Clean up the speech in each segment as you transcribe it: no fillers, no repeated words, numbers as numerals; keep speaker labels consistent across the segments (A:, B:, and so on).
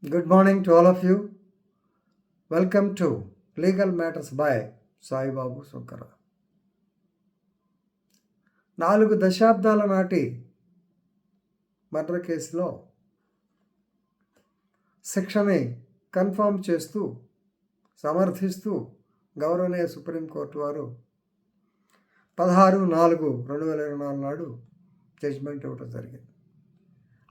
A: Good morning to all of you. Welcome to Legal Matters by Sai Babu Sunkara. 4 దశాబ్దాల నాటి murder కేసులో శిక్షని confirm చేస్తూ సమర్థిస్తూ గౌరవనీయ సుప్రీంకోర్టు వారు 16/4/2024 నాడు జడ్జిమెంట్ ఇవ్వడం జరిగింది.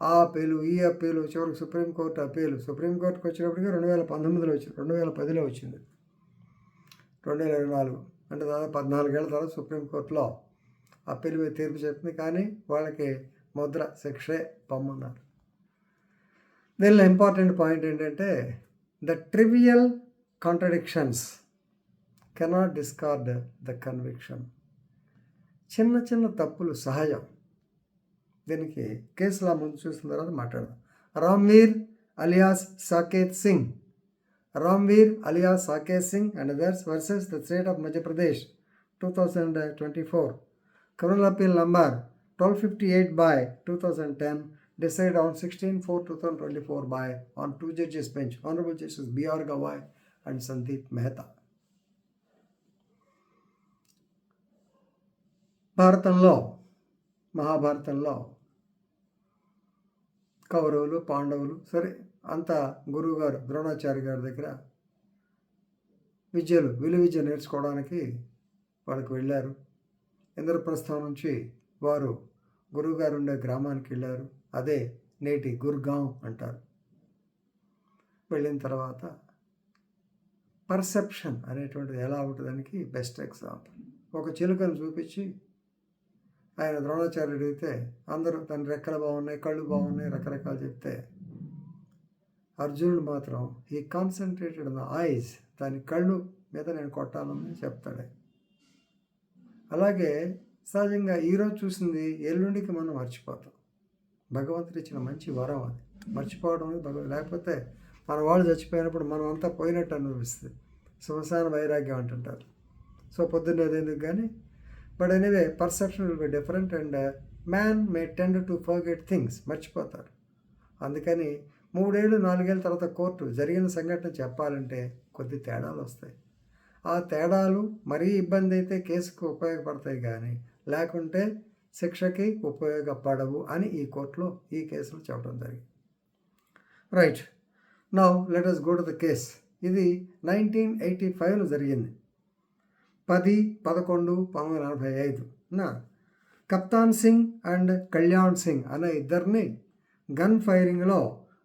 A: ఆ అప్పీలు ఈ అప్పీలు చివరికి సుప్రీంకోర్టు అప్పీలు సుప్రీంకోర్టుకు వచ్చినప్పటికీ 2019లో వచ్చింది, 2010లో వచ్చింది, 2024 అంటే దాదాపు 14 ఏళ్ల తర్వాత సుప్రీంకోర్టులో అప్పీలు మీద తీర్పు చెప్తుంది. కానీ వాళ్ళకి ముద్ర శిక్షే పొమ్మన్నారు. దీనిలో ఇంపార్టెంట్ పాయింట్ ఏంటంటే the trivial contradictions cannot discard the conviction. చిన్న చిన్న తప్పులు సహజం. దీనికి కేసులా ముందు చూసిన తర్వాత మాట్లాడదాం. Ramveer alias Saket Singh and others versus the state of Madhya Pradesh 2024 criminal appeal number 1258/2010 decided on 16/4/2024 on 2 judges bench, Honorable Justice B.R. Gawai and Sandeep Mehta. మహాభారతంలో కౌరవులు పాండవులు సరే అంతా గురువుగారు ద్రోణాచార్య గారి దగ్గర విలువిద్య నేర్చుకోవడానికి వాళ్ళకి వెళ్ళారు. ఇంద్రప్రస్థం నుంచి వారు గురువుగారు ఉండే గ్రామానికి వెళ్ళారు. అదే నేటి గుర్గాం అంటారు. వెళ్ళిన తర్వాత పర్సెప్షన్ అనేటువంటిది ఎలా ఉంటుందానికి బెస్ట్ ఎగ్జాంపుల్. ఒక చిలుకను చూపించి ఆయన ద్రోణాచార్యుడు అడిగితే అందరూ తన రెక్కలు బాగున్నాయి, కళ్ళు బాగున్నాయి, రకరకాలు చెప్తే అర్జునుడు మాత్రం he concentrated on the ice, దాని కళ్ళు మీద నేను కొట్టాలని చెప్తాడు. అలాగే సహజంగా ఈరోజు చూసింది ఎల్లుండికి మనం మర్చిపోతాం. భగవంతుడు ఇచ్చిన మంచి వరం అది. మర్చిపోవడం లేకపోతే మన వాళ్ళు చచ్చిపోయినప్పుడు మనం అంతా పోయినట్టు అనిపిస్తుంది. శ్మశాన వైరాగ్యం అంటుంటారు. సో పొద్దున్నే ఎందుకు కానీ but anyway perception will be different and man may tend to forget things, మర్చిపోతారు. అందుకని 3 ఏళ్ళు 4 ఏళ్ళ తర్వాత కోర్టు జరిగిన సంఘటన చెప్పాలంటే కొద్ది తేడాలు వస్తాయి. ఆ తేడాలు మరీ ఇబ్బంది అయితే కేసుకు ఉపయోగపడతాయి కానీ లేకుంటే శిక్షకి ఉపయోగపడవు అని ఈ కోర్టులో ఈ కేసులో చెప్పడం జరిగింది. Right, now let us go to the case. ఇది 1985లో జరిగింది. 10/11/1945 కప్తాన్ సింగ్ అండ్ కళ్యాణ్ సింగ్ అనే ఇద్దరిని గన్ ఫైరింగ్లో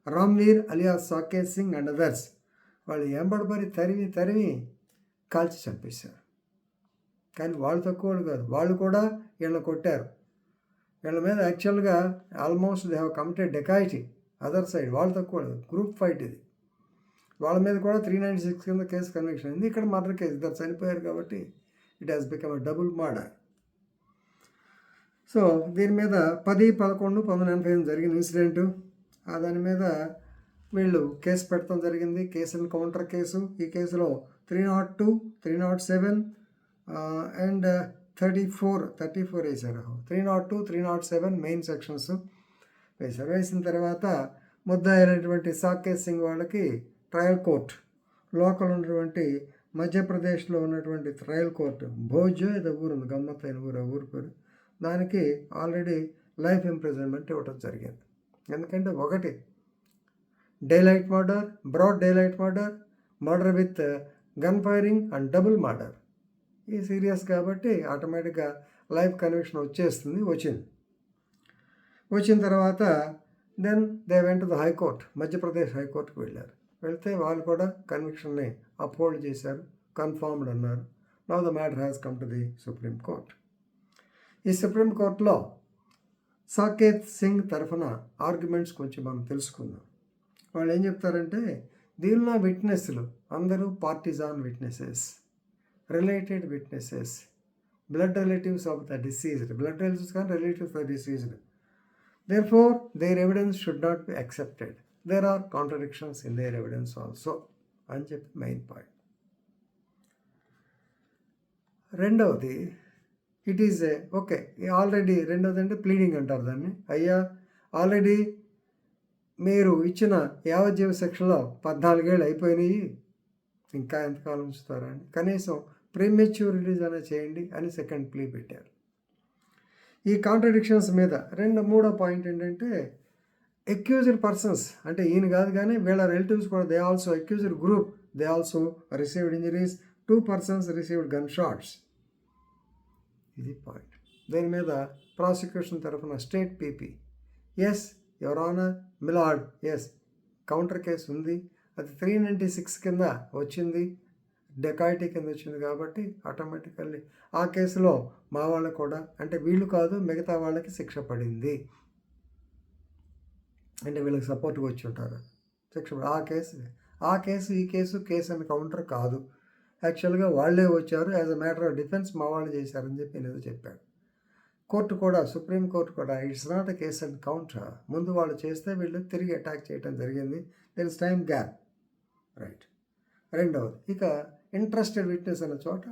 A: Ramveer alias Saket Singh and others వాళ్ళు ఎంబడబడి తరిమి కాల్చి చంపేశారు. కానీ వాళ్ళు తక్కువ వాళ్ళు కాదు, వాళ్ళు కూడా వీళ్ళని కొట్టారు. వీళ్ళ మీద యాక్చువల్గా almost they have committed dacoity. Other side వాళ్ళు తక్కువ గ్రూప్ ఫైట్ ఇది. వాళ్ళ మీద కూడా 396 కింద కేసు కన్విక్షన్ అయింది. ఇక్కడ మర్డర్ కేసు, ఇద్దరు చనిపోయారు కాబట్టి it has become a double murder. So దీని మీద 10/11/1985 జరిగిన ఇన్సిడెంటు. దాని మీద వీళ్ళు కేసు పెట్టడం జరిగింది. కేసుని కౌంటర్ కేసు. ఈ కేసులో 302, 307 అండ్ 34 వేశారు. 302, 307 మెయిన్ సెక్షన్స్ వేశారు. వేసిన తర్వాత ముద్దాయి అయినటువంటి సాకేత్ సింగ్ వాళ్ళకి ట్రయల్ కోర్ట్, లోకల్ ఉన్నటువంటి మధ్యప్రదేశ్లో ఉన్నటువంటి ట్రయల్ కోర్టు భోజ్ ఏదో ఊరు ఉంది, గమ్మత్తైన ఊరు పేరు, దానికి ఆల్రెడీ లైఫ్ ఇంప్రిజన్మెంట్ ఇవ్వడం జరిగింది. ఎందుకంటే ఒకటి daylight murder, broad daylight murder with gun firing and double murder. ఈ సీరియస్ కాబట్టి ఆటోమేటిక్గా లైఫ్ కన్విక్షన్ వచ్చిన తర్వాత then they went to the high court, Madhya Pradesh హైకోర్టుకు వెళ్ళారు. వెళ్తే వాళ్ళు కూడా కన్విక్షన్ని అప్హోల్డ్ చేశారు, కన్ఫర్మ్డ్ అన్నారు. Now the matter has come to the supreme court. ఈ సుప్రీం కోర్టులో సాకేత్ సింగ్ తరఫున ఆర్గ్యుమెంట్స్ కొంచెం మనం తెలుసుకుందాం. వాళ్ళు ఏం చెప్తారంటే దీనిలో విట్నెస్లు అందరూ partisan witnesses, related witnesses, blood relatives of the deceased, blood relatives కానీ relatives of the deceased. Therefore, their evidence should not be accepted. There are contradictions in their evidence also అని చెప్పి మెయిన్ పాయింట్. రెండవది it is okay already, రెండవది అంటే pleading అంటారు దాన్ని. అయ్యా already మీరు ఇచ్చిన యావజ్జీవ శిక్షలో 14 ఏళ్ళు అయిపోయినాయి, ఇంకా ఎంతకాలం ఉంచుతారా అని, కనీసం ప్రీమెచ్యూర్ రిలీజ్ అనేది చేయండి అని సెకండ్ ప్లీ పెట్టారు. ఈ కాంట్రడిక్షన్స్ మీద మూడో పాయింట్ ఏంటంటే, అక్యూజ్డ్ పర్సన్స్ అంటే ఈయన కాదు కానీ వీళ్ళ రిలేటివ్స్ కూడా they also accused group they also received injuries, 2 persons received gun shots. ఇది పాయింట్. దీని మీద ప్రాసిక్యూషన్ తరఫున state PP, yes your honour milord, yes counter case ఉంది, అది 396 కింద వచ్చింది, డెకాయిటీ కింద వచ్చింది కాబట్టి ఆటోమేటికల్లీ ఆ కేసులో మా వాళ్ళకు కూడా, అంటే వీళ్ళు కాదు మిగతా వాళ్ళకి శిక్ష పడింది, అంటే వీళ్ళకి సపోర్ట్గా వచ్చి ఉంటారు శిక్ష. ఆ కేసు ఈ కేసు అని కౌంటర్ కాదు, యాక్చువల్గా వాళ్ళే వచ్చారు, as a matter of defence మా వాళ్ళు చేశారని చెప్పి నేను చెప్పాడు. కోర్టు కూడా, సుప్రీం కోర్టు కూడా, it's not a case and counter, ముందు వాళ్ళు చేస్తే వీళ్ళు తిరిగి అటాక్ చేయడం జరిగింది, there is time gap, right. రెండవది, ఇక ఇంట్రెస్టెడ్ విట్నెస్ అన్న చోట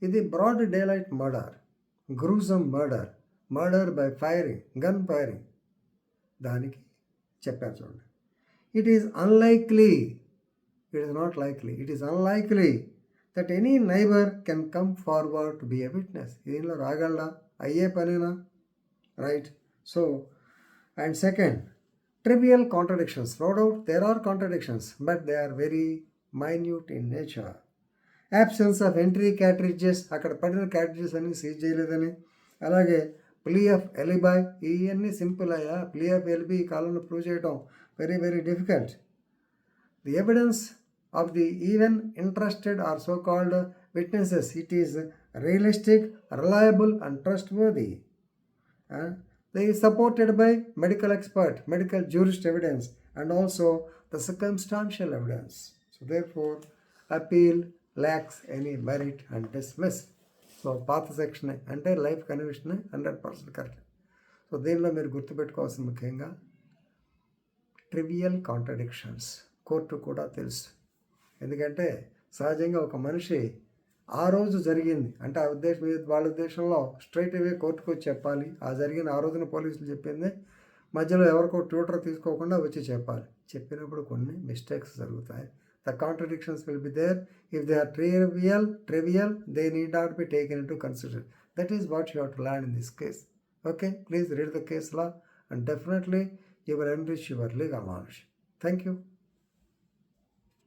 A: ఇది broad daylight murder, gruesome murder by firing, gun firing, దానికి చెప్పారు చూడండి. It is unlikely, it is not likely, it is unlikely that any neighbour can come forward to be a witness. దీనిలో రాగలడా, అయ్యే పనేనా, right. So and second, trivial contradictions, no doubt there are contradictions but they are very minute in nature. Absence of entry cartridges, అక్కడ పడిన cartridges అన్ని seize చేయలేదని, అలాగే plea of ఎలిబై, ఇవన్నీ సింపుల్ అయ్యా, ప్లీ ఆఫ్ ఎలిబై ఈ కాలంలో ప్రూవ్ చేయడం very very difficult. The evidence of the even interested or so called witnesses, it is realistic, reliable and trustworthy. They is supported by medical expert, medical jurist evidence and also the circumstantial evidence. So therefore, appeal lacks any merit and dismiss. So పాత section అంటే life conviction 100% correct. So దీనిలో మీరు గుర్తుపెట్టుకోవాల్సిన ముఖ్యంగా trivial contradictions court కూడా తెలుసు, ఎందుకంటే సహజంగా ఒక మనిషి ఆ రోజు జరిగింది అంటే ఆ ఉద్దేశం, వాళ్ళ ఉద్దేశంలో స్ట్రైట్ అవే కోర్టుకు వచ్చి చెప్పాలి, ఆ జరిగిన ఆ రోజున పోలీసులు చెప్పింది మధ్యలో ఎవరికో ట్యూటర్ తీసుకోకుండా వచ్చి చెప్పాలి. చెప్పినప్పుడు కొన్ని మిస్టేక్స్ జరుగుతాయి. The contradictions will be there. If they are trivial, they need not be taken into consideration. That is what you have to learn in this case. Okay, please read the case law and definitely you will enrich your legal knowledge. Thank you.